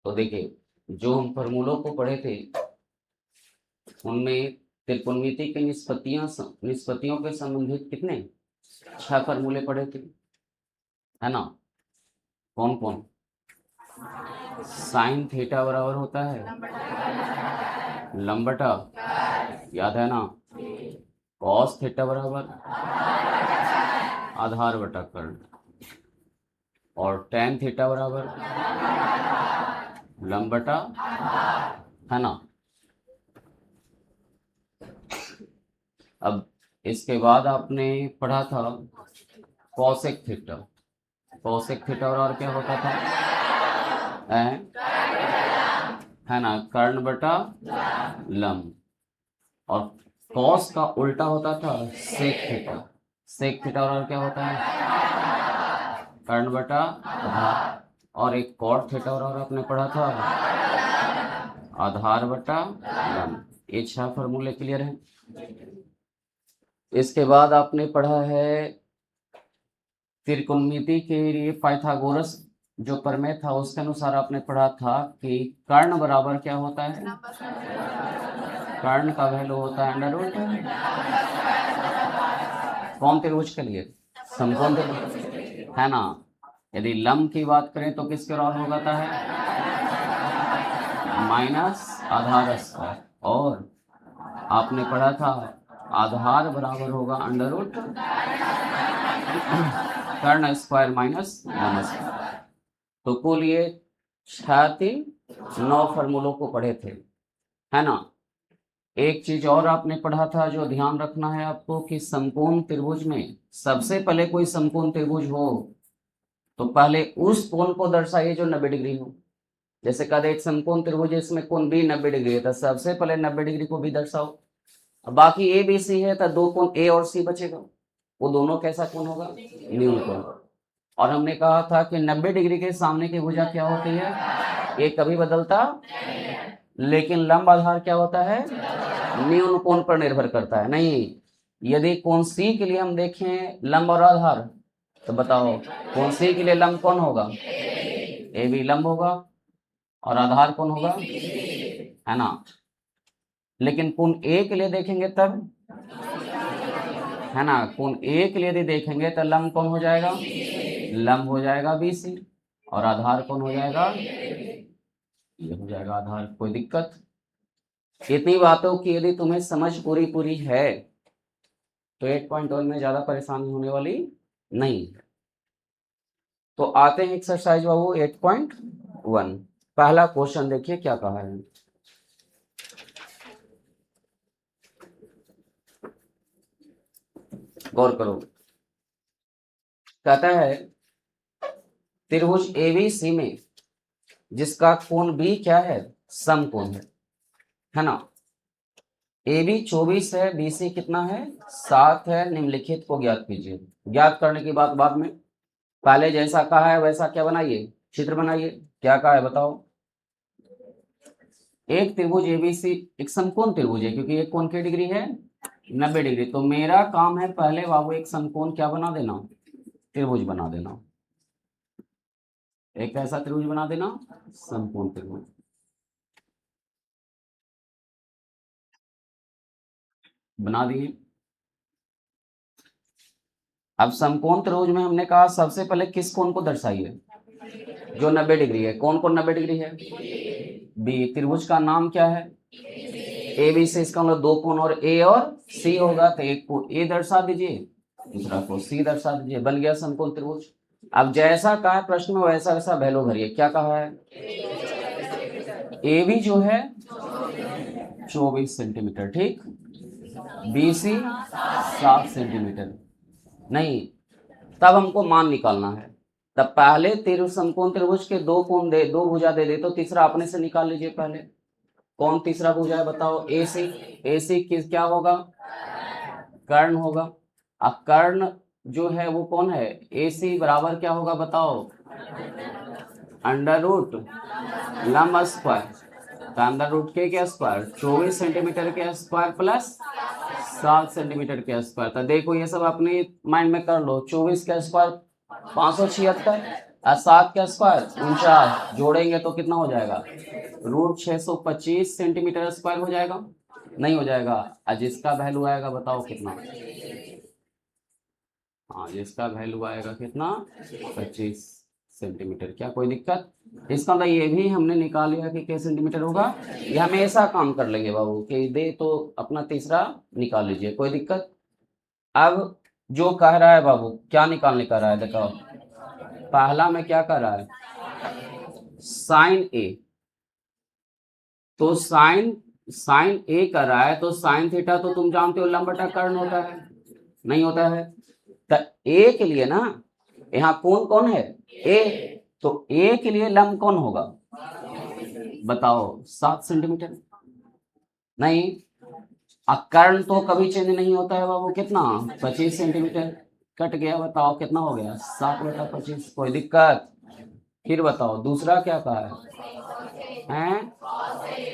तो देखिए जो हम फॉर्मूलों को पढ़े थे उनमें त्रिकोणमिति की निष्पत्तियों के संबंधित कितने 6 फॉर्मूले पढ़े थे, है ना। कौन कौन? साइन थीटा बराबर होता है लंबटा, याद है ना। कॉस थीटा बराबर आधार बटा कर्ण, और टेन थीटा बराबर लंबटा, है ना। अब इसके बाद आपने पढ़ा था कॉसेक थीटा। कॉसेक थीटा और क्या होता था? है ना, कर्ण बटा लंब। और कॉस का उल्टा होता था सेक थीटा। सेक थीटा और क्या होता है? कर्ण बटा आधार। और एक कॉट थीटा और आपने पढ़ा था आधार बटा लंब। ये 6 फॉर्मूले क्लियर हैं। इसके बाद आपने पढ़ा है त्रिकोणमिति के लिए पाइथागोरस जो प्रमेय था उसके अनुसार आपने पढ़ा था कि कर्ण बराबर क्या होता है? कर्ण का वैल्यू होता है अंडर रूट। कौन त्रिभुज के लिए? समकोण त्रिभुज, है ना। यदि लंब की बात करें तो किसके बराबर होता है? माइनस आधार स्क्वायर। और आपने पढ़ा था आधार बराबर होगा अंडर रूट कर्ण स्क्वायर माइनस लंब स्क्वायर। तो कुल ये 9 फॉर्मूलों को पढ़े थे, है ना। एक चीज और आपने पढ़ा था जो ध्यान रखना है आपको कि समकोण त्रिभुज में सबसे पहले कोई समकोण त्रिभुज हो तो पहले उस कोण को दर्शाइए जो 90 डिग्री हो। जैसे कद एक समकोण त्रिभुज है इसमें कोण बी 90 डिग्री है तो सबसे पहले 90 डिग्री को भी दर्शाओ। अब बाकी ए बी सी है तो 2 कोण ए और सी बचेगा, वो दोनों कैसा कोण होगा? न्यून कोण। और हमने कहा था कि 90 डिग्री के सामने की भुजा क्या होती है? ये कभी बदलता, लेकिन लंब आधार क्या होता है? न्यून कोण पर निर्भर करता है। नहीं, यदि कोण सी के लिए हम देखें लंब और आधार तो बताओ कोण सी के लिए लंब कौन होगा? ए बी लंब होगा और आधार कौन होगा? है ना। लेकिन कोण ए के लिए देखेंगे तब, है ना, कोण ए के लिए यदि देखेंगे तो लंब कौन हो जाएगा? लंब हो जाएगा BC और आधार कौन हो जाएगा? ये हो जाएगा आधार। कोई दिक्कत? इतनी बातों की यदि तुम्हें समझ पूरी है तो 8.1 में ज्यादा परेशानी होने वाली नहीं। तो आते हैं एक्सरसाइज बाबू 8.1। पहला क्वेश्चन देखिए क्या कहा है। गौर करो, कहता है त्रिभुज ABC में जिसका कोण B क्या है? समकोण है ना। AB 24 है, BC कितना है? 7 है। निम्नलिखित को ज्ञात कीजिए। ज्ञात करने की बात बाद में, पहले जैसा कहा है वैसा क्या बनाइए? चित्र बनाइए। क्या कहा है बताओ? एक त्रिभुज ABC एक समकोण त्रिभुज है क्योंकि एक कोण की डिग्री है 90 डिग्री। तो मेरा काम है पहले बाबू एक समकोण क्या बना देना? त्रिभुज बना देना। एक ऐसा त्रिभुज बना देना, समकोण त्रिभुज। बना दिए। अब समकोण त्रिभुज में हमने कहा सबसे पहले किस कोण को दर्शाइए? जो 90 डिग्री है। कौन कौन 90 डिग्री है? बी। त्रिभुज का नाम क्या है? ए बी से इसका मतलब 2 कोण और ए और सी होगा तो एक को ए दर्शा दीजिए, दूसरा को सी दर्शा दीजिए। बन गया समकोण त्रिभुज। अब जैसा कहा है प्रश्न में वैसा वैसा वैल्यू भरिए। क्या कहा है? ए बी जो है 24 सेंटीमीटर, ठीक। BC 7 centimetre. नहीं, तब हमको मान निकालना है। तब पहले समकोण त्रिभुज के 2 कोण दे, 2 भुजा दे दे तो तीसरा अपने से निकाल लीजिए पहले। कौन तीसरा भुजा है बताओ? AC। AC किस क्या होगा? कर्ण होगा। अब कर्ण जो है वो कौन है? AC बराबर क्या होगा बताओ? अंडर रूट लंब स्क्वायर। तो अंडर रूट के क्या स्क्वायर? 24 सेंटीमीटर के स्क्वायर प्लस 7 सेंटीमीटर के स्क्वायर। तो देखो ये सब अपने माइंड में कर लो। 24 का स्क्वायर 576 7 का स्क्वायर 49, जोड़ेंगे तो कितना हो जाएगा, √625 सेंटीमीटर स्क्वायर हो जाएगा, नहीं हो जाएगा। और जिसका वैल्यू आएगा बताओ कितना, हाँ जिसका वैल्यू आएगा कितना, 25 सेंटीमीटर। क्या कोई दिक्कत, इसका मतलब ये भी हमने निकाल लिया कि क्या सेंटीमीटर होगा। ये हमेशा काम कर लेंगे बाबू कि दे तो अपना तीसरा निकाल लीजिए, कोई दिक्कत। अब जो कह रहा है बाबू, क्या निकालने का रहा है, देखो पहला में क्या कर रहा है, साइन ए, तो साइन साइन ए कर रहा है, तो साइन थीटा तो तुम जानते हो लंब बटा कर्ण होता है, नहीं होता है। तो ए के लिए ना, यहाँ कौन कौन है, ए, तो ए के लिए लंब कौन होगा बताओ, 7 सेंटीमीटर। नहीं, कर्ण तो कभी चेंज नहीं होता है बाबू, कितना, 25 सेंटीमीटर। कट गया, बताओ कितना हो गया, 7/25, कोई दिक्कत। फिर बताओ दूसरा क्या कहा है,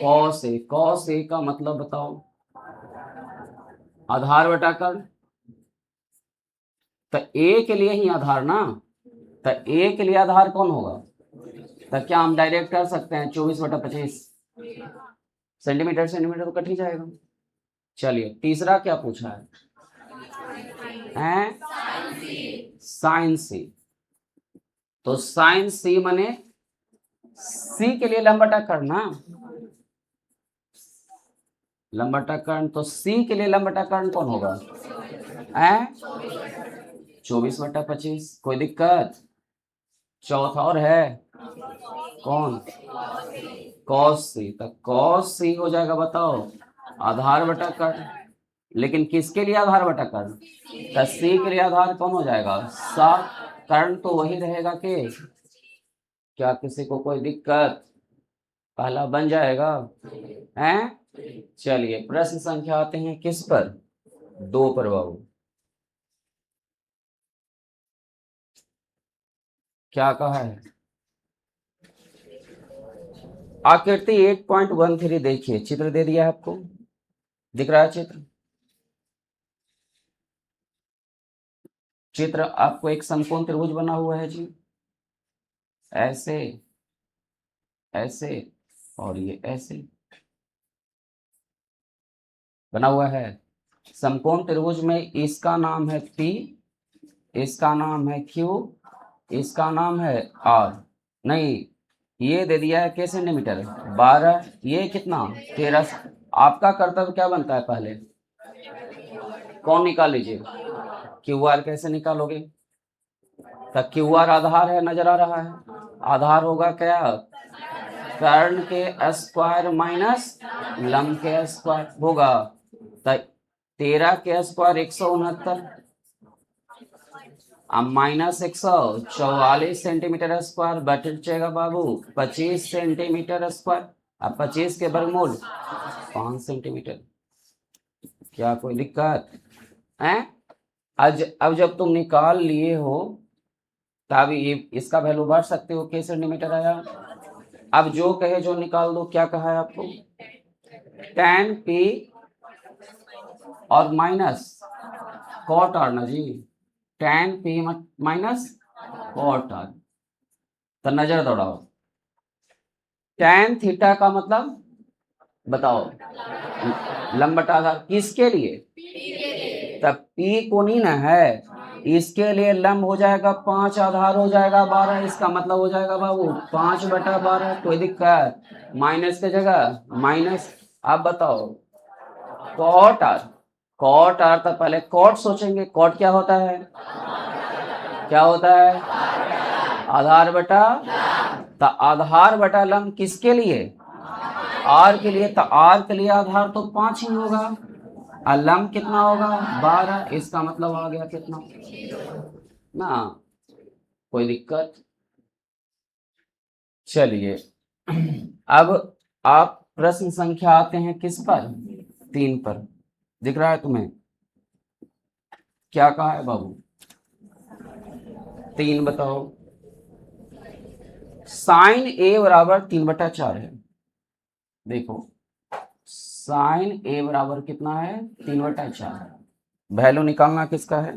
कॉस ए का मतलब बताओ, आधार बटा कर्ण, तो ए के लिए ही आधार ना, तो ए के लिए आधार कौन होगा, तो क्या हम डायरेक्ट कर सकते हैं 24/25, सेंटीमीटर सेंटीमीटर तो कट ही जाएगा। चलिए तीसरा क्या पूछा है, साइन सी, तो साइन सी माने सी के लिए लंबटा करना, लंबटा कर्ण, तो सी के लिए लंबटा कर्ण कौन होगा, 24/25, कोई दिक्कत। चौथा और है कौन, कॉस सी, तो कॉस सी हो जाएगा बताओ, आधार बटा कर्ण, लेकिन किसके लिए आधार बटा कर्ण, तो सी के लिए आधार कौन हो जाएगा, 7, कर्ण तो वही रहेगा कि, क्या किसी को कोई दिक्कत, पहला बन जाएगा हैं। चलिए प्रश्न संख्या आते हैं किस पर, 2 पर बाबू। क्या कहा है, आकृति 8.13 देखिए, चित्र दे दिया है आपको, दिख रहा है चित्र, चित्र आपको एक समकोण त्रिभुज बना हुआ है जी, ऐसे ऐसे और ये ऐसे बना हुआ है। समकोण त्रिभुज में इसका नाम है P, इसका नाम है Q, इसका नाम है R, नहीं ये दे दिया है के सेंटीमीटर 12, ये कितना 13। आपका कर्तव्य क्या बनता है, पहले कौन निकाल लीजिए, QR कैसे निकालोगे, तो QR आधार है, नजर आ रहा है, आधार होगा क्या, कर्ण के स्क्वायर माइनस लंब के स्क्वायर होगा, तो 13 के स्क्वायर 169, अब माइनस 144 सेंटीमीटर स्क्वायर बचेगा बाबू 25 सेंटीमीटर स्क्वायर, अब 25 के वर्गमूल 5 सेंटीमीटर। क्या कोई दिक्कत है, अब जब तुम निकाल लिए हो तब ये इसका वैल्यू बढ़ सकते हो, के सेंटीमीटर आया। अब जो कहे जो निकाल दो, क्या कहा है आपको, tan P और माइनस कॉट आर ना जी, tan P minus cot R, तो नजर दौड़ाओ, tan थीटा का मतलब बताओ, लंब बटा आधार किसके लिए, तब P कोनी ना है, इसके लिए लंब हो जाएगा 5, आधार हो जाएगा 12, इसका मतलब हो जाएगा बाबू 5/12, कोई दिक्कत, माइनस के जगह माइनस। आप बताओ कॉट आर, कॉट आर, तो पहले कॉट सोचेंगे, कॉट क्या होता है, क्या होता है, आधार बटा, तो आधार बटा लंब किसके लिए, आर के लिए, तो आर के लिए आधार तो 5 ही होगा, और लंब कितना होगा 12, इसका मतलब आ गया कितना ना, कोई दिक्कत। चलिए अब आप प्रश्न संख्या आते हैं किस पर, 3 पर, दिख रहा है तुम्हें, क्या कहा है बाबू, 3 बताओ, साइन ए बराबर 3/4 है, देखो साइन ए बराबर कितना है 3/4, वैल्यू निकालना किसका है,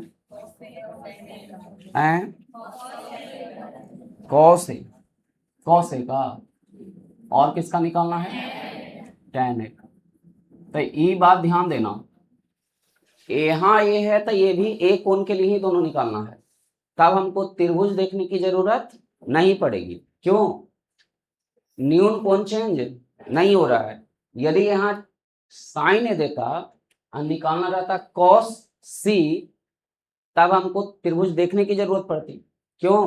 कॉस ए, कॉस ए का, और किसका निकालना है, tan ए। तो ये बात ध्यान देना, यहाँ ये है तो ये भी एक कोण के लिए ही दोनों निकालना है, तब हमको त्रिभुज देखने की जरूरत नहीं पड़ेगी। क्यों, न्यून कोण चेंज नहीं हो रहा है। यदि यहाँ साइन ए देता और निकालना रहता कॉस सी, तब हमको त्रिभुज देखने की जरूरत पड़ती। क्यों,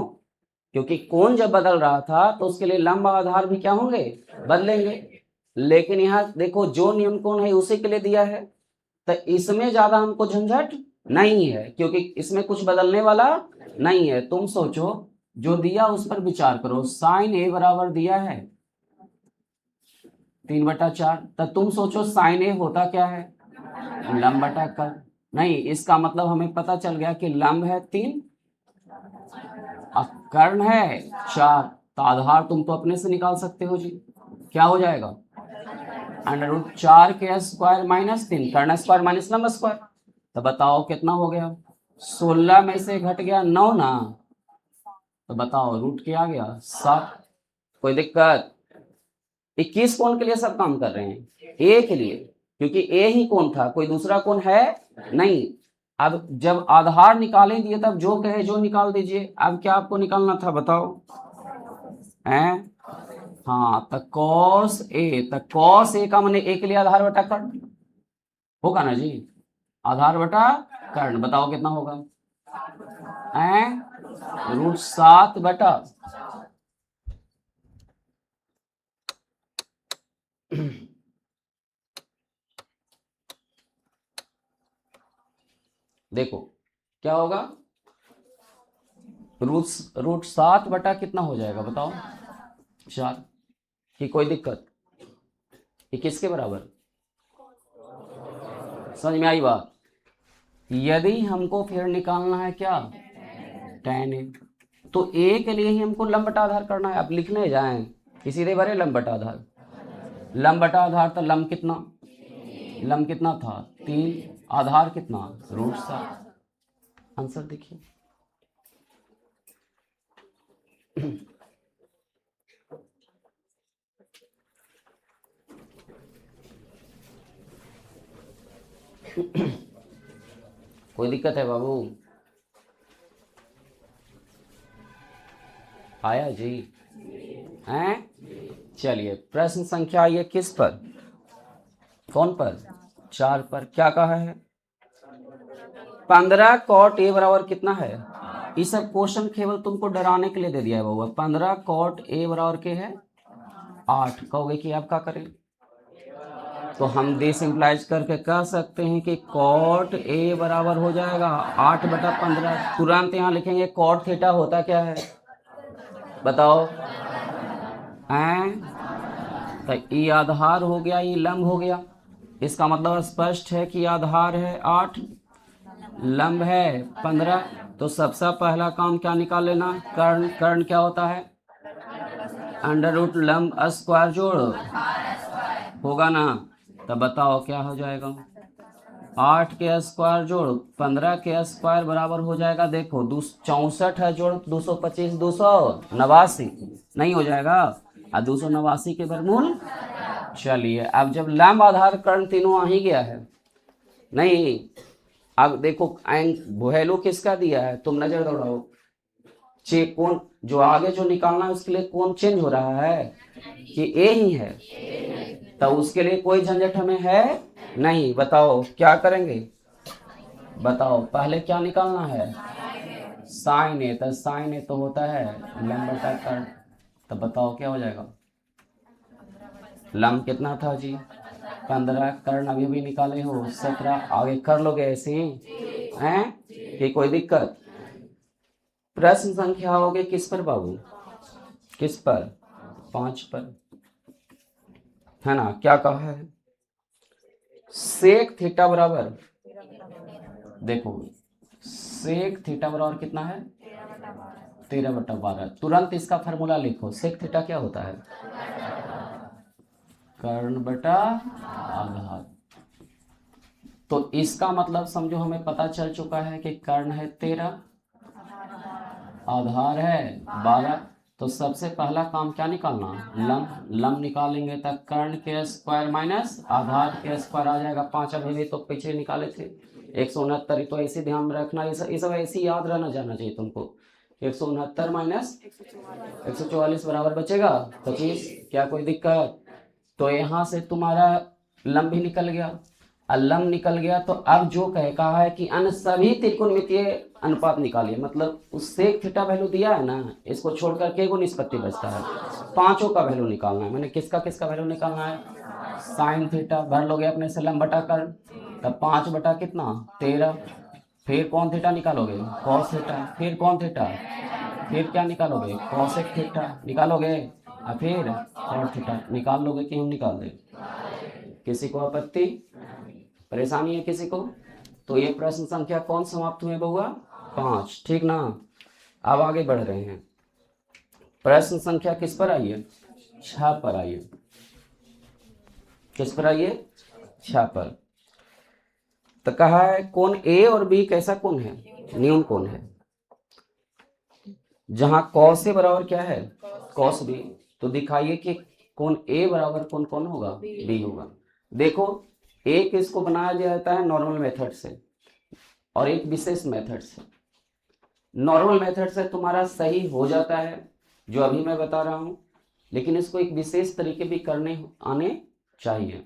क्योंकि कोण जब बदल रहा था तो उसके लिए लंब आधार भी क्या होंगे, बदलेंगे। लेकिन यहाँ देखो जो न्यून कोण है उसी के लिए दिया है, तो इसमें ज्यादा हमको झंझट नहीं है, क्योंकि इसमें कुछ बदलने वाला नहीं है। तुम सोचो, जो दिया उस पर विचार करो। साइन ए बराबर दिया है 3/4, तो तुम सोचो साइन ए होता क्या है, लंब बटा कर्ण। नहीं, इसका मतलब हमें पता चल गया कि लंब है 3 और कर्ण है 4, तो आधार तुम तो अपने से निकाल सकते हो जी। क्या हो जाएगा, √4 के स्क्वायर माइनस 3, कर्ण स्क्वायर माइनस लंब स्क्वायर। तो बताओ कितना हो गया, 16 में से घट गया 9 ना, तो बताओ रूट क्या आ गया 7। कोई दिक्कत, 21 कोण के लिए सब काम कर रहे हैं, ए के लिए, क्योंकि ए ही कोण था, कोई दूसरा कोण है नहीं। अब जब आधार निकाले दिए तब जो कहे जो निकाल दीजिए। अब क्या आपको निकालना था बताओ, हैं? हाँ, तो कॉस ए, तो कॉस ए का मैंने ए के लिए आधार बटा कर्ण होगा ना जी, आधार बटा कर्ण। बताओ कितना होगा, √7 बटा देखो क्या होगा, √7 बटा कितना हो जाएगा बताओ, 4 की। कोई दिक्कत, ये किसके बराबर, समझ में आई बात। यदि हमको फिर निकालना है क्या, tan ए, तो ए के लिए ही हमको लंब बटा आधार करना है। अब लिखने जाएं कि सीधे भरे लंब बटा आधार, लंब बटा आधार, तो लंब कितना था 3, आधार कितना √7। आंसर देखिए, कोई दिक्कत है बाबू, आया जी, हैं? चलिए प्रश्न संख्या ये किस पर, कौन पर, 4 पर। क्या कहा है, 15 cot a बराबर कितना है। ये सब क्वेश्चन केवल तुमको डराने के लिए दे दिया है बाबू। 15 cot a बराबर के है 8। कहोगे कि अब क्या करें, तो हम डिसिम्प्लाइज करके कह सकते हैं कि cot a बराबर हो जाएगा 8/15। तुरंत यहाँ लिखेंगे cot थीटा होता क्या है बताओ, हैं? तो ये आधार हो गया, ये लंब हो गया। इसका मतलब स्पष्ट है कि आधार है 8, लंब है 15। तो सबसे पहला काम क्या निकाल लेना, कर्ण। कर्ण क्या होता है, √ लंब स्क्वायर जोड़ होगा ना। तो बताओ क्या हो जाएगा, 8 के स्क्वायर जोड़ 15 के स्क्वायर बराबर हो जाएगा, देखो 64 है जोड़ 225, 289 नहीं हो जाएगा, और 289 के वर्गमूल। चलिए अब जब लंब आधार कर्ण तीनों आ ही गया है, नहीं अब देखो वैल्यू किसका दिया है, तुम नजर दौड़ाओ, कौन जो आगे जो निकालना है उसके लिए कौन चेंज हो रहा है कि ए ही है, तो उसके लिए कोई झंझट हमें है नहीं। बताओ क्या करेंगे, बताओ पहले क्या निकालना है, साइन ए। तो साइन ए तो होता है लंब बटा कर्ण। तो बताओ क्या हो जाएगा, लंब कितना था जी 15, कर्ण अभी भी निकाले हो 17। आगे कर लोगे ऐसे ही हैं कि कोई दिक्कत। प्रश्न संख्या होगे किस पर बाबू, किस पर, 5 पर, है ना। क्या कहा है, सेक थीटा बराबर, देखो सेक थीटा बराबर कितना है 13/12। तुरंत इसका फार्मूला लिखो, सेक थीटा क्या होता है, कर्ण बटा आधार। तो इसका मतलब समझो हमें पता चल चुका है कि कर्ण है 13, आधार है 12। तो सबसे पहला काम क्या निकालना, लंब। लंब निकालेंगे तब कर्ण के स्क्वायर माइनस आधार के स्क्वायर आ जाएगा 5। अभी भी तो पीछे निकाले थे 169, तो ऐसे ध्यान में रखना, ये सब ऐसे याद रहना जाना चाहिए तुमको। 169 माइनस 144 बराबर बचेगा 25। क्या कोई दिक्कत? तो यहाँ से तुम्हारा लंब भी निकल गया। लंब निकल गया तो अब जो कहा है कि अन्य सभी त्रिकोणमितीय अनुपात निकालिए, मतलब उससे थीटा वैल्यू दिया है ना, इसको छोड़कर के को निष्पत्ति बचता है, पांचों का वैल्यू निकालना है। मैंने किसका किसका वैल्यू निकालना है, साइन थीटा भर लोगे अपने से लंब बटा कर, तब 5 बटा कितना 13। फिर कौन थीटा निकालोगे, कॉस थीटा। फिर कौन थीटा, फिर क्या निकालोगे, कॉसेक थीटा निकालोगे, और फिर कॉट थीटा निकाल लोगे कि हम निकाल दें। किसी को आपत्ति परेशानी है किसी को? तो ये प्रश्न संख्या कौन समाप्त हुए बहुआ, 5, ठीक ना। अब आगे बढ़ रहे हैं, प्रश्न संख्या किस पर आई है, 6 पर आई है। किस पर आई है, 6 पर। तो कहा है कोण ए और बी कैसा कोण है, न्यून कोण है, जहां कॉस ए बराबर क्या है, कॉस बी। तो दिखाइए कि कोण ए बराबर कोण कौन होगा, बी होगा। देखो एक इसको बनाया जाता है नॉर्मल मेथड से और एक विशेष मेथड से। नॉर्मल मेथड से तुम्हारा सही हो जाता है जो अभी मैं बता रहा हूं, लेकिन इसको एक विशेष तरीके भी करने आने चाहिए।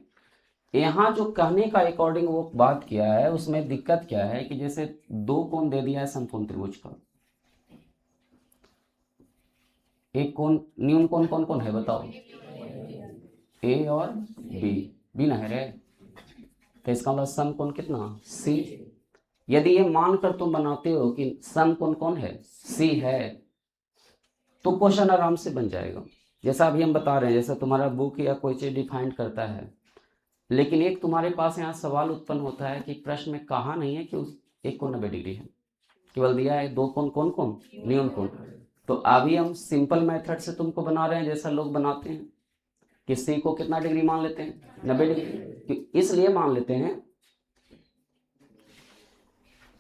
यहाँ जो कहने का अकॉर्डिंग वो बात किया है, उसमें दिक्कत क्या है कि जैसे दो कोण दे दिया है समकोण त्रिभुज का, एक कोण न्यून कोण कौन कौन है बताओ, ए और बी ना है रे, तो इसका मतलब सम कोण कितना, सी। यदि ये मानकर तुम बनाते हो कि सम कोण कौन है, सी है, तो क्वेश्चन आराम से बन जाएगा। जैसा अभी हम बता रहे हैं, जैसा तुम्हारा बुक या कोई चीज डिफाइन करता है, लेकिन एक तुम्हारे पास यहाँ सवाल उत्पन्न होता है कि प्रश्न में कहा नहीं है कि उस एक कोण 90 डिग्री है, केवल दिया है दो कोण कौन कौन, न्यून कोण। तो अभी हम सिंपल मेथड से तुमको बना रहे हैं, जैसा लोग बनाते हैं कि सी को कितना डिग्री मान लेते हैं, 90 डिग्री। इसलिए मान लेते हैं,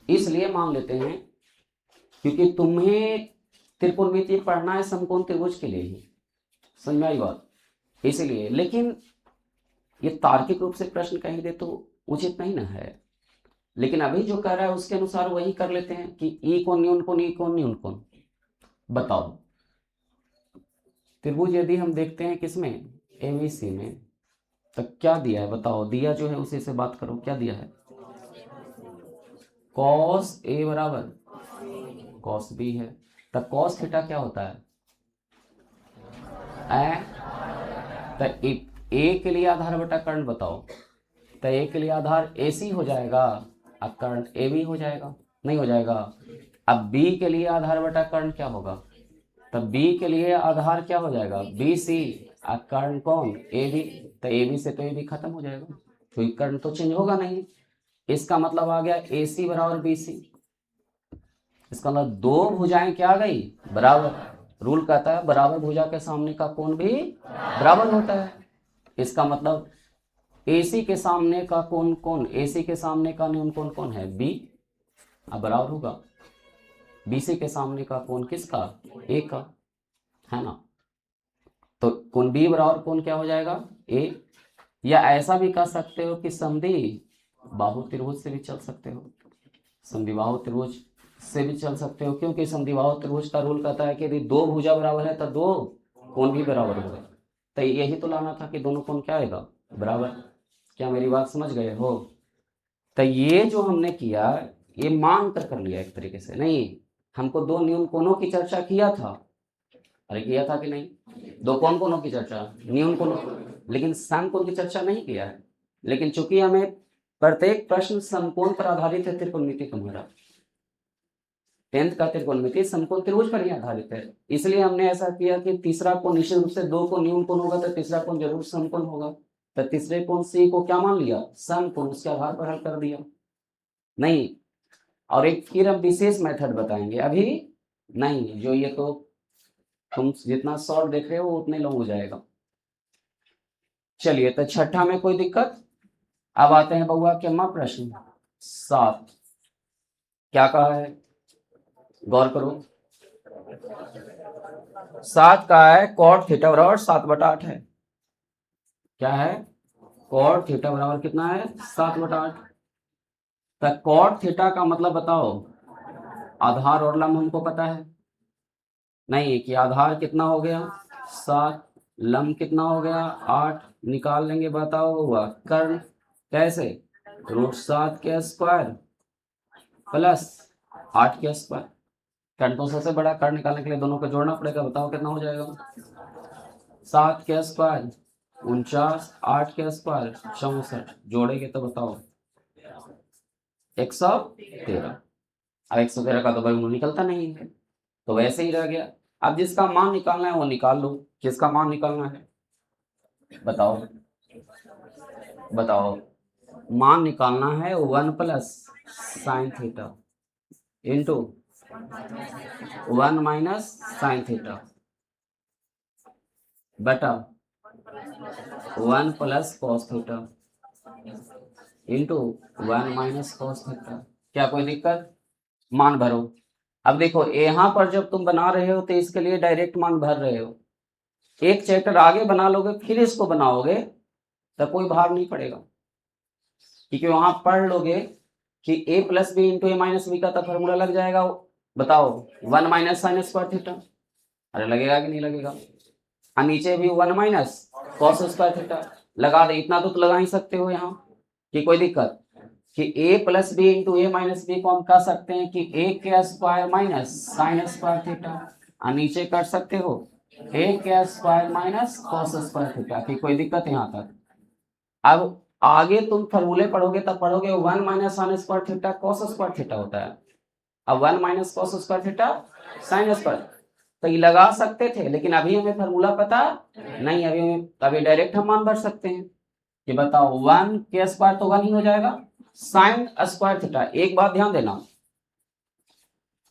इसलिए मान लेते हैं क्योंकि तुम्हें त्रिकोणमिति पढ़ना है समकोण त्रिभुज के लिए ही, समझ में आई बात, इसीलिए। लेकिन ये तार्किक रूप से प्रश्न कहीं दे तो उचित नहीं ना है, लेकिन अभी जो कह रहा है उसके अनुसार वही कर लेते हैं कि ई कोण न्यून कोण, ई कोण न्यून कोण। बताओ त्रिभुज यदि हम देखते हैं किसमें, एबीसी में, तो क्या दिया है बताओ, दिया जो है उसी से बात करो, क्या दिया है, कॉस ए बराबर कॉस बी है। तो कॉस थीटा क्या होता है, तो ए के लिए आधार बटा कर्ण बताओ, तो ए के लिए आधार AC हो जाएगा और कर्ण AB हो जाएगा, नहीं हो जाएगा। अब B के लिए आधार बटा कर्ण क्या होगा, तब B के लिए आधार क्या हो जाएगा, BC और कर्ण कौन, AB। तो AB से तो AB खत्म हो जाएगा, क्योंकि कर्ण तो चेंज होगा नहीं। इसका मतलब आ गया AC बराबर BC। इसका मतलब दो भुजाएं क्या आ गई, बराबर। रूल कहता है बराबर भुजा के सामने का कोण भी बराबर होता है। इसका मतलब AC के सामने का कोण कौन, AC के सामने का न्यून कोण कौन है, B, अब बराबर होगा BC के सामने का कोण किसका, A का, है ना। तो कोण B बराबर कोण क्या हो जाएगा, A। या ऐसा भी कह सकते हो कि संधि बाहु त्रिभुज से भी चल सकते हो, संधि बाहु त्रिभुज से भी चल सकते हो, क्योंकि संधि बाहु त्रिभुज का रूल कहता है कि यदि दो भुजा बराबर है तो दो कोण भी बराबर होगा। तो यही तो लाना था कि दोनों कोण क्या आएगा, बराबर। क्या मेरी बात समझ गए हो? तो ये जो हमने किया ये मान कर लिया एक तरीके से, नहीं हमको दो न्यून कोणों की चर्चा किया था, अरे किया था कि नहीं, दो कौन कोणों की चर्चा, न्यून कोणों, लेकिन सम कोण की चर्चा नहीं किया है। लेकिन चूंकि हमें प्रत्येक प्रश्न समकोण पर आधारित है, त्रिकोणमिति तुम्हारा 10th का त्रिकोणमिति समकोण त्रिभुज पर ही आधारित है, इसलिए हमने ऐसा किया कि तीसरा कोण निश्चित रूप से दो को न्यून कोण होगा तो तीसरा कोण जरूर समकोण होगा। तो तीसरे कोण C को क्या मान लिया, समकोण, उसके आधार पर हल कर दिया। नहीं, और एक फिर हम विशेष मेथड बताएंगे, अभी नहीं, जो ये तो तुम जितना शॉर्ट देख रहे हो वो उतने लॉन्ग हो जाएगा। चलिए तो छठा में कोई दिक्कत। अब आते हैं बउआ के मां प्रश्न 7, क्या कहा है, गौर करो। सात का है कॉट थीटा बराबर 7/8 है। क्या है? कॉट थीटा बराबर कितना है? 7/8। तो कॉट थीटा का मतलब बताओ। आधार और लंब हमको पता है नहीं कि आधार कितना हो गया 7, लंब कितना हो गया 8, निकाल लेंगे। बताओ हुआ कर्ण कैसे? √7 के स्क्वायर प्लस 8 के स्क्वायर। कर्ण तो सबसे बड़ा, कर्ण निकालने के लिए दोनों को जोड़ना पड़ेगा। बताओ कितना हो जाएगा? 7 के स्क्वायर 49, 8 के स्क्वायर 64, जोड़ेंगे तो बताओ 113। अब 113 का तो वर्गमूल निकलता नहीं है, तो वैसे ही रह गया। अब जिसका मान निकालना है वो निकाल लो। किसका मान निकालना है बताओ? बताओ। मान निकालना है 1 plus sine theta into 1 minus sine theta बटा 1 plus cos theta into 1 minus cos theta. क्या कोई दिक्कत? मान भरो। अब देखो यहाँ पर जब तुम बना रहे हो तो इसके लिए डायरेक्ट मान भर रहे हो। एक चैप्टर आगे बना लोगे फिर इसको बनाओगे तो कोई भार नहीं पड़ेगा, क्योंकि वहां पढ़ लोगे कि a plus B into A minus B का तो फॉर्मूला लग जाएगा। बताओ 1 माइनस साइन स्क्वायर थीटा। अरे लगेगा कि नहीं लगेगा? और नीचे भी 1 माइनस कॉस स्क्वायर थीटा लगा दे। इतना तो लगा ही सकते हो यहाँ कि कोई दिक्कत कि a plus B into A minus B को हम कह सकते हैं कि a के square minus sine square theta, और नीचे कर सकते हो a के square minus cos square theta. की कोई दिक्कत यहाँ तक? अब आगे तुम फॉर्मूले पढ़ोगे तब पढ़ोगे 1 minus sine square theta cos square theta होता है। अब 1 minus cos square theta sine square, तो ये लगा सकते थे लेकिन अभी हमें फॉर्मूला पता नहीं। अभी डायरेक्ट हम मान भर सकते हैं कि बताओ 1 के स्क्वायर तो 1 ही हो जाएगा साइन स्क्वायर थीटा। एक बात ध्यान देना,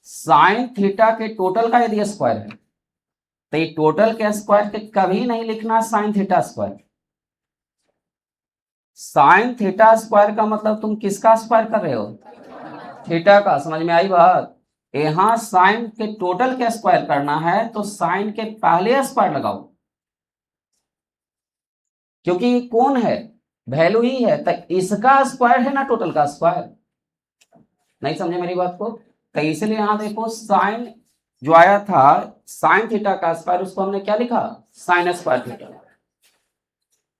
साइन थीटा के टोटल का यदि स्क्वायर है तो ये टोटल के स्क्वायर के कभी नहीं लिखना sine theta square. Sine theta square का मतलब तुम किसका स्क्वायर कर रहे हो? थीटा का। समझ में आई बात? यहां साइन के टोटल के स्क्वायर करना है तो साइन के पहले स्क्वायर लगाओ, क्योंकि कौन है? वैल्यू ही है, तो इसका स्क्वायर है ना टोटल का स्क्वायर। नहीं समझे मेरी बात को? तो इसलिए यहां देखो साइन जो आया था साइन थीटा का स्क्वायर, उसको हमने क्या लिखा? Sign square theta.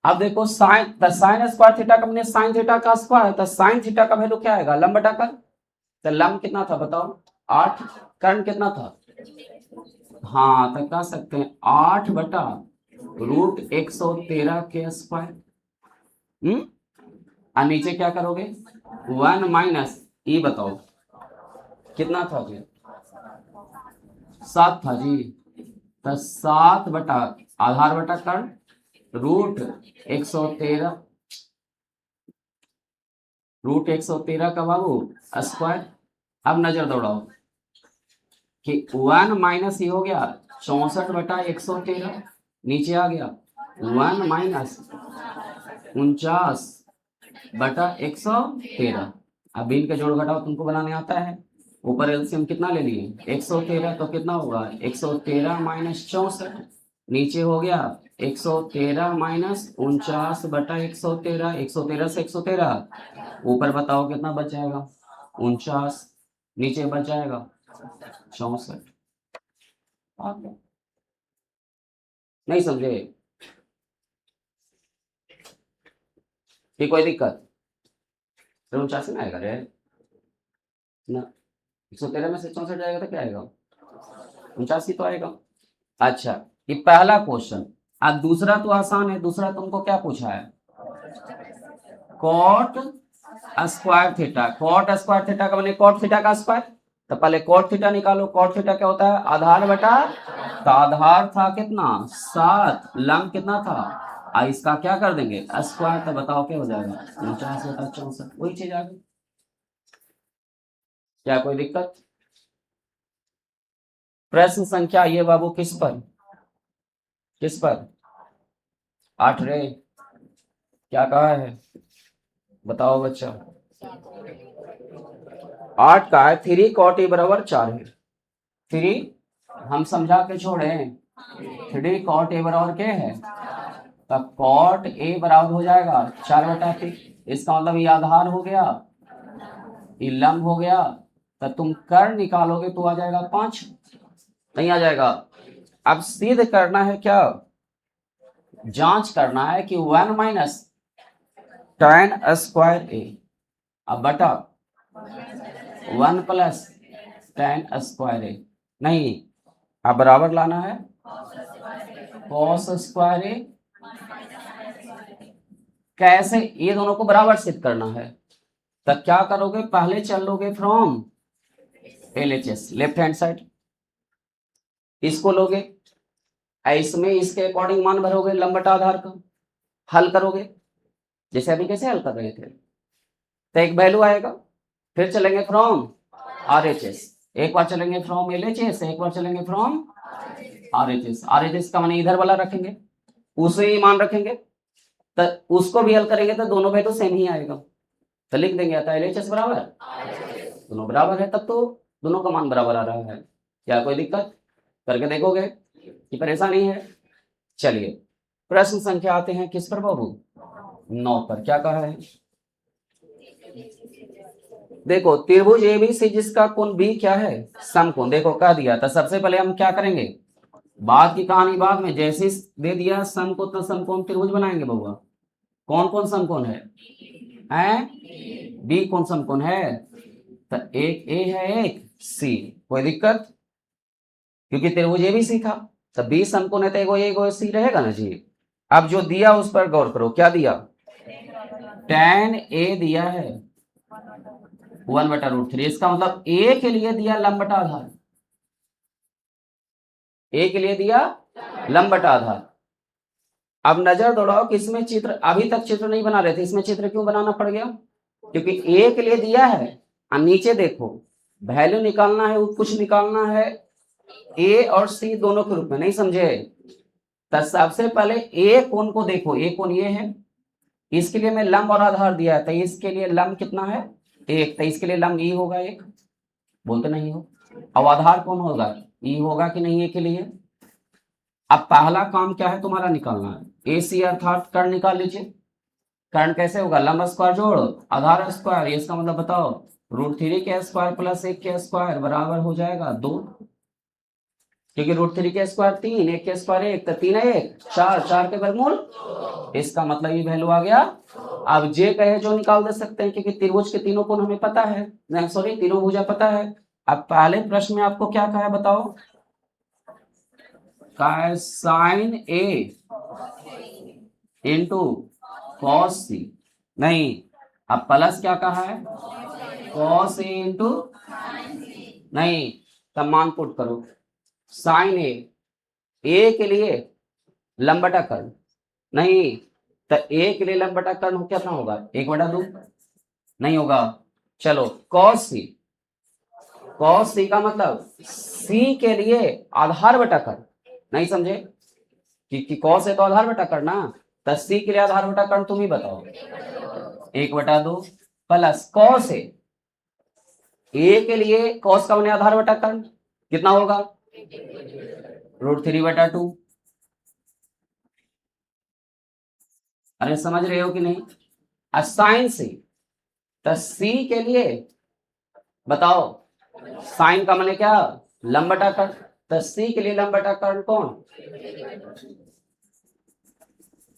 अब देखो साइन स्क्वायर थीटा का हमने साइन थीटा का स्क्वायर, तो साइन थीटा का वैल्यू क्या आएगा? लंब बटा कर। तो लंब कितना था बताओ? 8। कर्ण कितना था? हाँ तो कह सकते हैं 8 बटा √113 के स्क्वायर। और नीचे क्या करोगे? 1 माइनस ई बताओ कितना था जी? 7 था जी। तो 7 बटा आधार बटा कर्ण √113 √113 का बाबू स्क्वायर। अब नजर दौड़ाओ कि 1 माइनस ये हो गया 64 बटा 113, नीचे आ गया 1 माइनस 49 बटा 113। अब बिन के जोड़ घटाओ तुमको बनाने आता है। ऊपर एलसीएम कितना ले लिए? 113, तो कितना होगा 113 माइनस 64। नीचे हो गया 113 माइनस 49 बटा 113, 113 से 113 ऊपर बताओ कितना बच जाएगा? 49, नीचे बच जाएगा 64। नहीं समझे? ये कोई दिक्कत? 49 में आएगा रे ना, 113 में से 64 जाएगा तो क्या आएगा? 49 ही तो आएगा। अच्छा ये पहला क्वेश्चन। अब दूसरा तो आसान है। दूसरा तुमको क्या पूछा है? Cot square theta. Cot square theta का मतलब कॉट थीटा का स्क्वायर। तो पहले कॉट थीटा निकालो। कॉट थीटा क्या होता है? आधार बटा, तो आधार था कितना 7, लंब कितना था, इसका क्या कर देंगे स्क्वायर। तो बताओ क्या हो जाएगा? 49 बटा 64, वही चीज आ गई। क्या कोई दिक्कत? प्रश्न संख्या ये बाबू किस पर? किस पर? 8 रे। क्या कहा है बताओ बच्चा? 8 का है 3 cot a बराबर 4 है। 3 हम समझा के छोड़े 3 cot a बराबर क्या है, तो cot a बराबर हो जाएगा 4/3। इसका मतलब ये आधार हो गया, ये लंब हो गया, तो तुम कर्ण निकालोगे तो आ जाएगा 5, नहीं आ जाएगा। अब सिद्ध करना है क्या, जांच करना है कि 1 माइनस tan स्क्वायर ए अब बटा 1 प्लस tan स्क्वायर ए, नहीं अब बराबर लाना है cos स्क्वायर ए। कैसे, ये दोनों को बराबर सिद्ध करना है, तो क्या करोगे, पहले चल लोगे from LHS left hand side, इसको लोगे, इसमें इसके अकॉर्डिंग मान भरोगे लंब बटा आधार का, हल करोगे जैसे अभी कैसे हल कर रहे थे, तो एक वैल्यू आएगा। फिर चलेंगे फ्रॉम RHS, एक बार चलेंगे फ्रॉम LHS, एक बार चलेंगे फ्रॉम RHS। RHS का माने इधर वाला रखेंगे, उसे ही मान रखेंगे, तो उसको भी हल करेंगे तो दोनों वैल्यू सेम ही आएगा, तो लिख देंगे आता LHS बराबर, दोनों बराबर है, तब तो दोनों का मान बराबर आ रहा है। क्या कोई दिक्कत, करके देखोगे कि परेशानी है। चलिए प्रश्न संख्या आते हैं किस पर बाबू, 9 पर। क्या कहा है, देखो त्रिभुज ABC जिसका कोण B क्या है, समकोण। देखो कह दिया था, सबसे पहले हम क्या करेंगे, बाद की कहानी बाद में, जैसे दे दिया समकोण तो समकोण त्रिभुज बनाएंगे बउआ। कौन कौन समकोण है, B कौन समकोण है, तो एक A है एक C, कोई दिक्कत, क्योंकि त्रिभुज ABC था, तो B समकोण है तो एगो C रहेगा ना जी। अब जो दिया उस पर गौर करो, क्या दिया, tan A दिया है 1/√3, इसका मतलब A के लिए दिया लंब बटा आधार, A के लिए दिया लंब बटा आधार। अब नजर दौड़ाओ कि इसमें चित्र, अभी तक चित्र नहीं बना रहे थे, इसमें चित्र क्यों बनाना पड़ गया, क्योंकि A के लिए दिया है, और नीचे देखो वैल्यू निकालना है, कुछ निकालना है A और C दोनों के रूप में, नहीं समझे, तो सबसे पहले A कोण को देखो, A कोण ये है, इसके लिए मैं लंब और आधार दिया है, तो इसके लिए लंब कितना है 1, तो इसके लिए लंब E होगा 1, बोलते नहीं हो। अब आधार कौन होगा, E होगा कि नहीं A के लिए। अब पहला काम क्या है तुम्हारा, निकालना है AC अर्थात कर्ण निकाल लीजिए। कर्ण कैसे होगा, लंब स्क्वायर जोड़ आधार स्क्वायर, इसका मतलब बताओ √3 के स्क्वायर प्लस 1 के स्क्वायर बराबर हो जाएगा 2, क्योंकि √3 के स्क्वायर 3, 1 के स्क्वायर 1, तो 3 1 4, 4 के वर्गमूल, इसका मतलब ये वैल्यू आ गया। अब जे कहे जो निकाल दे सकते हैं, क्योंकि त्रिभुज के तीनों कोण हमें पता है, नहीं सॉरी तीनों भुजा पता है। अब पहले प्रश्न में आपको क्या कहा है बताओ, sine A into cos C, नहीं अब प्लस क्या कहा है, कॉस A इंटू, नहीं तब मान पुट करो, साइन A के लिए लंब बटा कर्ण, नहीं तो A के लिए लंब बटा कर्ण कितना होगा 1/2, नहीं होगा। चलो cos C का मतलब C के लिए आधार बटा कर्ण, नहीं समझे, कि cos है तो आधार बटा कर्ण ना, तो C के लिए आधार बटा कर्ण तुम ही बताओ, 1/2 प्लस cos A के लिए cos का मैंने आधार बटा कर्ण कितना होगा √3/2। अरे समझ रहे हो कि नहीं, साइन C, तो C के लिए बताओ, साइन का मैंने क्या लंब बटा कर्ण, तो C के लिए लंब बटा कर्ण कौन,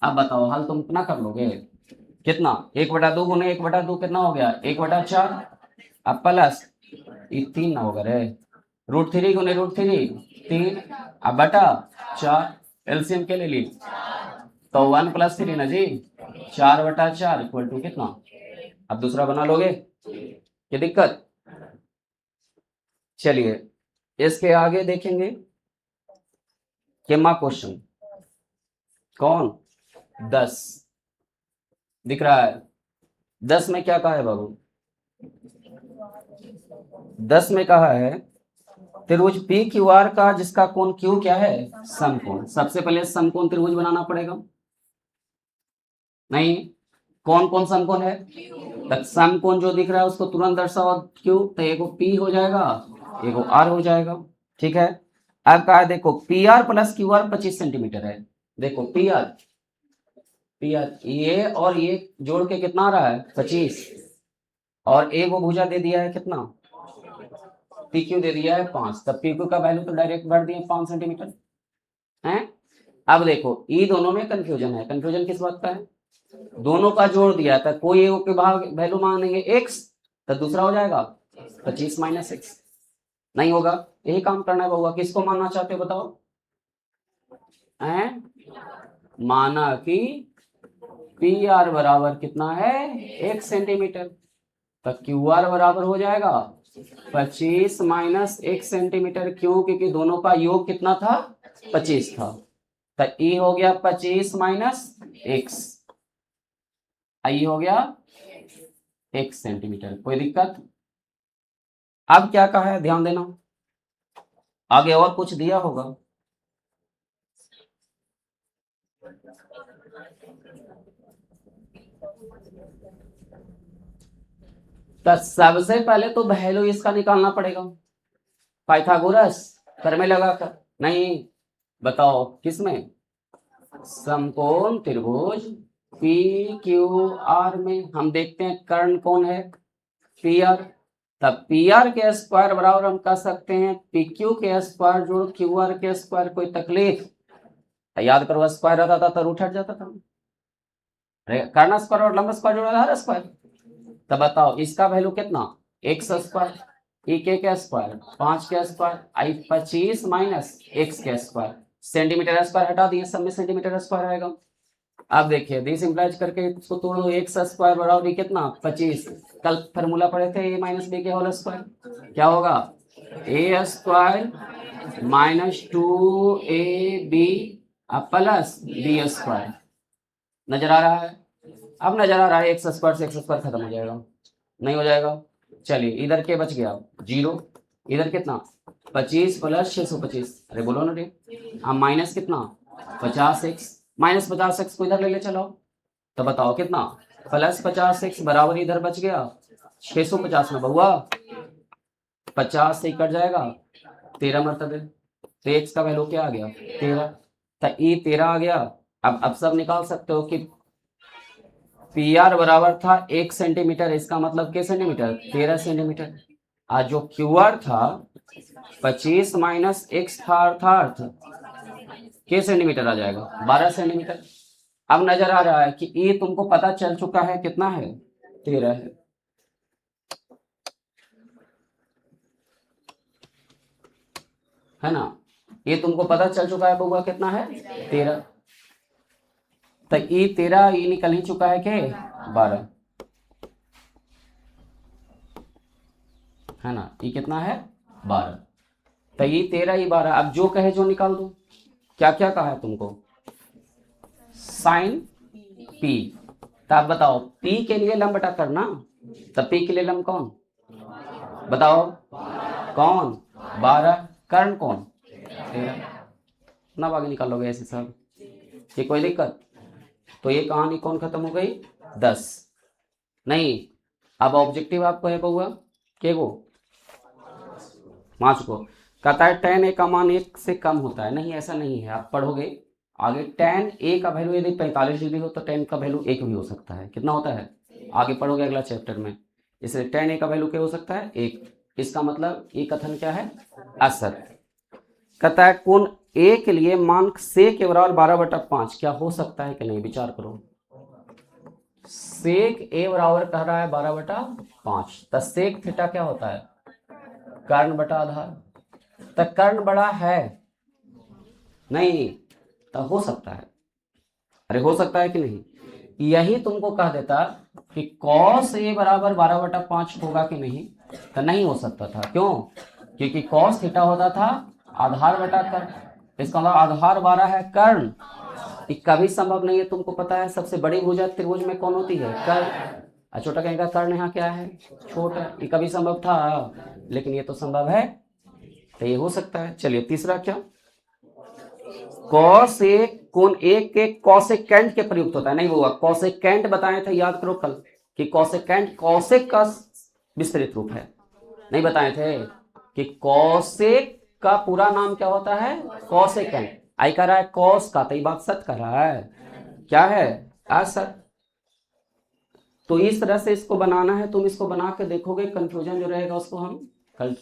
अब बताओ हल तुम कितना कर लोगे, कितना 1/2 गुने 1/2 कितना हो गया 1/4, अब प्लस ये 3 ना होगा रे, √3 गुने √3 3, अब बटा 4, एलसीएम के ले ली तो 1 + 3 ना जी, 4/4 इक्वल टू कितना, अब दूसरा बना लोगे, क्या दिक्कत। चलिए इसके आगे देखेंगे केमा क्वेश्चन, कौन 10 दिख रहा है, 10 में क्या कहा है बाबू, 10 में कहा है त्रिभुज PQR का जिसका कोण Q क्या है समकोण। सबसे पहले समकोण त्रिभुज बनाना पड़ेगा, नहीं कौन कौन समकोण है, तो समकोण जो दिख रहा है उसको तुरंत दर्शाओ Q, तो एगो P हो जाएगा एगो R हो जाएगा, ठीक है। अब कहा है देखो P R plus Q R 25 centimetre है। देखो पी आर ये और ये जोड़ के कितना आ रहा है 25, और ए को भुजा दे दिया है कितना, पी क्यू दे दिया है 5, तब पी क्यू का वैल्यू तो डायरेक्ट बढ़ दिया 5 सेंटीमीटर है। अब देखो ई दोनों में कंफ्यूजन है, कंफ्यूजन किस बात का है, दोनों का जोड़ दिया था, कोई एक के भाग वैल्यू मांगेंगे x, तो दूसरा हो जाएगा 25 माइनस एक्स, नहीं होगा, यही काम करना है बउआ। किसको मानना चाहते हो बताओ, हैं माना कि पी आर बराबर कितना है 1 सेंटीमीटर, तो क्यू आर बराबर हो जाएगा 25 माइनस 1 सेंटीमीटर, क्यों, क्योंकि दोनों का योग कितना था 25 था, तो ई हो गया 25 माइनस एक्स, आई हो गया 1 सेंटीमीटर। कोई दिक्कत। अब क्या कहा है ध्यान देना, आगे और कुछ दिया होगा, तो सबसे पहले तो वैल्यू इसका निकालना पड़ेगा, पाइथागोरस कर में लगा कर, नहीं बताओ किसमें, समकोण त्रिभुज पी क्यू आर में। हम देखते हैं कर्ण कौन है पी आर, तब पी आर के स्क्वायर बराबर हम कह सकते हैं पी क्यू के स्क्वायर जोड़ क्यू आर के स्क्वायर। कोई तकलीफ, याद करो स्क्वायर रहता था तो रूट हट जाता था, कर्ण स्क्वायर और लंब स्क्वायर जोड़ा हर स्क्वायर, तब बताओ इसका वैल्यू कितना एक्स स्क्वायर, ई के स्क्वायर 5 के स्क्वायर, आई 25 माइनस एक्स के स्क्वायर, सेंटीमीटर स्क्वायर हटा दिए, सब में सेंटीमीटर स्क्वायर आएगा। अब देखिए दिस इंप्लाइज करके इसको तोड़ो, एक्स स्क्वायर बराबर कितना 25, कल फार्मूला पढ़े थे ए माइनस बी के होल स्क्वायर, क्या होगा A square minus 2ab plus B square, नजर आ रहा है, अब नजर आ रहा है एक्स स्क्वायर से एक्स स्क्वायर खत्म हो जाएगा, नहीं हो जाएगा। चलिए इधर के बच गया 0, इधर कितना 25 प्लस 625, अरे बोलो ना रे, अब माइनस कितना 50x, माइनस 50x को इधर ले ले चलो, तो बताओ कितना प्लस 50x बराबर इधर बच गया 650 में बउआ 50 से कट जाएगा 13 मरतबे, तो x का वैल्यू क्या आ गया 13, तो ई 13 आ गया। अब सब निकाल सकते हो कि पी आर बराबर था 1 सेंटीमीटर, इसका मतलब के सेंटीमीटर 13 सेंटीमीटर, आज जो क्यू आर था 25 माइनस एक्स था अर्थात के सेंटीमीटर आ जाएगा 12 सेंटीमीटर। अब नजर आ रहा है कि ये तुमको पता चल चुका है कितना है 13 है ना, ये तुमको पता चल चुका है बउआ कितना है 13, तो ई 13 ये निकल ही चुका है के 12 है ना, ये कितना है 12, तो ये 13 ये 12, अब जो कहे जो निकाल दो। क्या क्या कहा है तुमको साइन पी, तो आप बताओ पी के लिए लंब बटा करना, तो पी के लिए लंब कौन बताओ, कौन 12, कर्ण कौन 13, ना आगे निकालोगे ऐसे सब, ये कोई दिक्कत। तो ये कहानी कौन खत्म हो गई 10, नहीं अब ऑब्जेक्टिव आपको है बउआ के वो 5 को, कहता है tan a का मान 1 से कम होता है, नहीं ऐसा नहीं है, आप पढ़ोगे आगे tan a का वैल्यू यदि 45 डिग्री हो तो tan का वैल्यू 1 भी हो सकता है, कितना होता है आगे पढ़ोगे अगला चैप्टर में, इसलिए tan a का वैल्यू क्या हो सकता है 1, इसका मतलब ये कथन क्या है असत्य। कहता है कोण a के लिए मान से के बराबर 12/5, क्या हो सकता है कि नहीं, विचार करो, सेक a बराबर कह रहा है 12/5, तो सेक थीटा क्या होता है कर्ण बटा आधार, तो कर्ण बड़ा है नहीं, तो हो सकता है, अरे हो सकता है कि नहीं, यही तुमको कह देता कि कॉस ए बराबर 12/5 होगा कि नहीं, तो नहीं हो सकता था, क्यों, क्योंकि कॉस थीटा होता था आधार बटा कर्ण, इसका मतलब आधार 12 है कर्ण, ये कभी संभव नहीं है, तुमको पता है सबसे बड़ी भुजा त्रिभुज में कौन होती है कर्ण, छोटा कहेगा कर्ण यहाँ क्या है छोटा, ये कभी संभव था, लेकिन ये तो संभव है, तो ये हो सकता है। चलिए तीसरा क्या, कॉस ए कोण ए के कॉसेकेंट के प्रयुक्त होता है, नहीं होगा कॉसेकेंट बताए थे याद करो कल कि कॉसेकेंट कॉसेक का विस्तृत रूप है, नहीं बताए थे कि कॉसेक का पूरा नाम क्या होता है? कॉसेकेंट। आई कर रहा है कॉस का, तो ये बात सच कर रहा है, क्या है? असत। तो इस तरह से इसको बनाना है, तुम इसको बना के देखोगे, कंफ्यूजन जो रहेगा उसको हम कल